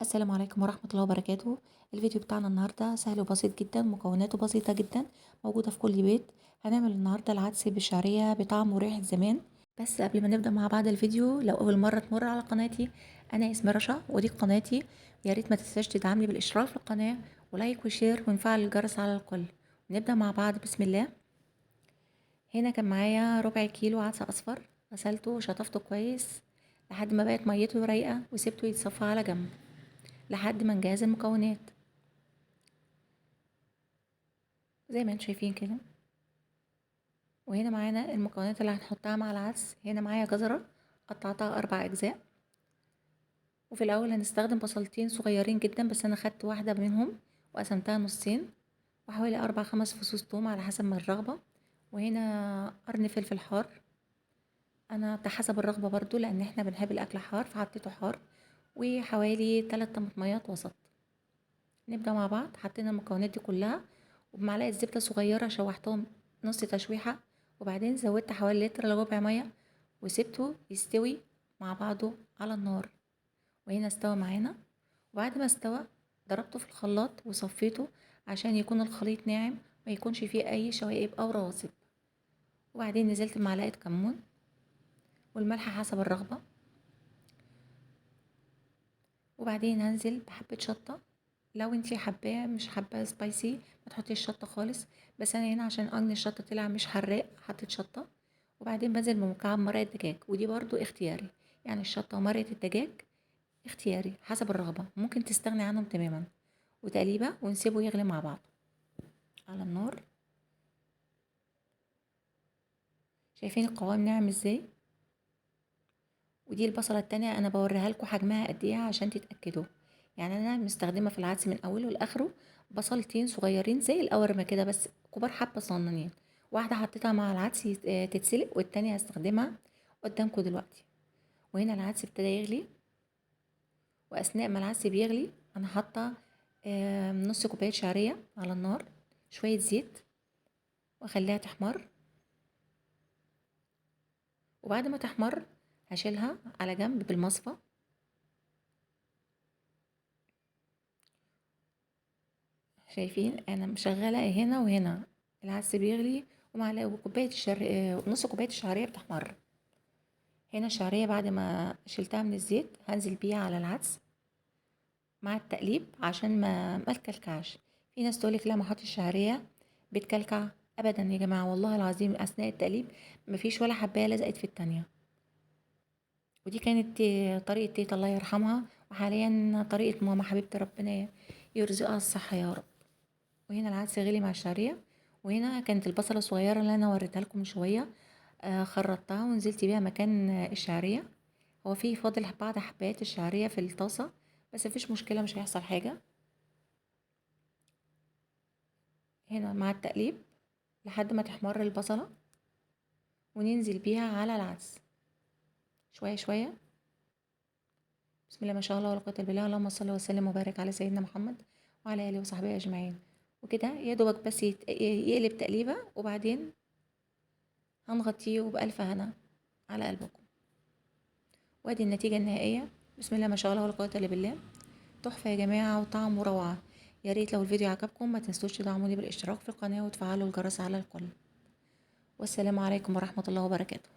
السلام عليكم ورحمة الله وبركاته. الفيديو بتاعنا النهاردة سهل وبسيط جدا، مكوناته بسيطة جدا، موجودة في كل بيت. هنعمل النهاردة العدس بالشعرية بطعم وريحة زمان. بس قبل ما نبدأ مع بعض الفيديو، لو أول مرة تمر على قناتي، أنا اسمي رشا ودي قناتي. يا ريت ما تنساش تدعمني بالاشتراك في القناة ولايك وشير ونفعل الجرس على الكل. نبدأ مع بعض بسم الله. هنا كان معايا ربع كيلو عدس أصفر، غسلته وشطفته كويس لحد ما بقت ميته رايقة وسبته يتصفى على جنب لحد ما نجهز المكونات زي ما انتم شايفين كده. وهنا معانا المكونات اللي هنحطها مع العدس. هنا معايا جزرة قطعتها 4 أجزاء، وفي الأول هنستخدم بصلتين صغيرين جدا، بس أنا خدت واحدة منهم وقسمتها نصين، وحوالي 4 5 فصوص توم على حسب ما الرغبة. وهنا قرن فلفل حار، أنا ده حسب الرغبة برضو لأن احنا بنحب الأكل حار فحطيته حار. وحوالي 3 طماطميات وسط. نبدأ مع بعض. حطينا المكونات دي كلها وبمعلقة زبدة صغيرة شوحتهم نص تشويحة، وبعدين زودت حوالي لتر إلا ربع مية وسبته يستوي مع بعضه على النار. وهنا استوى معانا، وبعد ما استوى ضربته في الخلاط وصفيته عشان يكون الخليط ناعم ما يكونش فيه أي شوائب أو رواسب. وبعدين نزلت بمعلقة كمون والملح حسب الرغبة، وبعدين هنزل بحبة شطة لو انتي حباه مش حابه سبايسي ما تحطيش شطه خالص، بس انا هنا عشان قرن الشطه طلع مش حراق حطيت شطه. وبعدين بنزل بمكعب مرقه دجاج ودي برضو اختياري، يعني الشطه ومرقه الدجاج اختياري حسب الرغبه، ممكن تستغني عنهم تماما. وتقليبه ونسيبه يغلي مع بعض على النار. شايفين القوام ناعم ازاي؟ ودي البصله التانية انا بوريها لكم حجمها قد ايه عشان تتاكدوا. يعني انا مستخدمه في العدس من اوله لاخره بصلتين صغيرين زي القورمه كده بس كبار حبه صغننين. واحده حطيتها مع العدس تتسلق، والتانية هستخدمها قدامكم دلوقتي. وهنا العدس ابتدى يغلي، واثناء ما العدس بيغلي انا حاطه نص كوبايه شعريه على النار، شويه زيت واخليها تحمر. وبعد ما تحمر هشيلها على جنب بالمصفى. شايفين انا مشغله هنا وهنا العدس بيغلي ومعلقه وكوبايه نص كوبايه الشعريه بتحمر. هنا الشعريه بعد ما شلتها من الزيت هنزل بيها على العدس مع التقليب عشان ما تكلكعش. في ناس تقولك لا ما احط الشعريه بتكلكع، ابدا يا جماعه والله العظيم اثناء التقليب مفيش ولا حبايه لزقت في التانية. ودي كانت طريقه تيتا الله يرحمها، وحاليا طريقه ماما حبيبتي ربنا يرزقها الصحه يا رب. وهنا العدس غلي مع الشعرية. وهنا كانت البصلة الصغيرة اللي انا وريتها لكم من شوية، خرطتها ونزلت بيها مكان الشعرية. هو في فاضل بعض حبات الشعرية في الطاسة بس مفيش مشكلة مش هيحصل حاجة. هنا مع التقليب لحد ما تحمر البصلة وننزل بيها على العدس شوية شوية. بسم الله ما شاء الله ولا قوة الا بالله، اللهم صل وسلم وبارك على سيدنا محمد وعلى اله وصحبه اجمعين. وكده يا دوبك بس يقلب تقليبة، وبعدين هنغطيه بألف هنا على قلبكم. وادي النتيجة النهائية. بسم الله ما شاء الله ولا قوة الا بالله، تحفة يا جماعة وطعمه روعة. يا ريت لو الفيديو عجبكم ما تنسوش تدعموني بالاشتراك في القناة وتفعلوا الجرس على الكل. والسلام عليكم ورحمة الله وبركاته.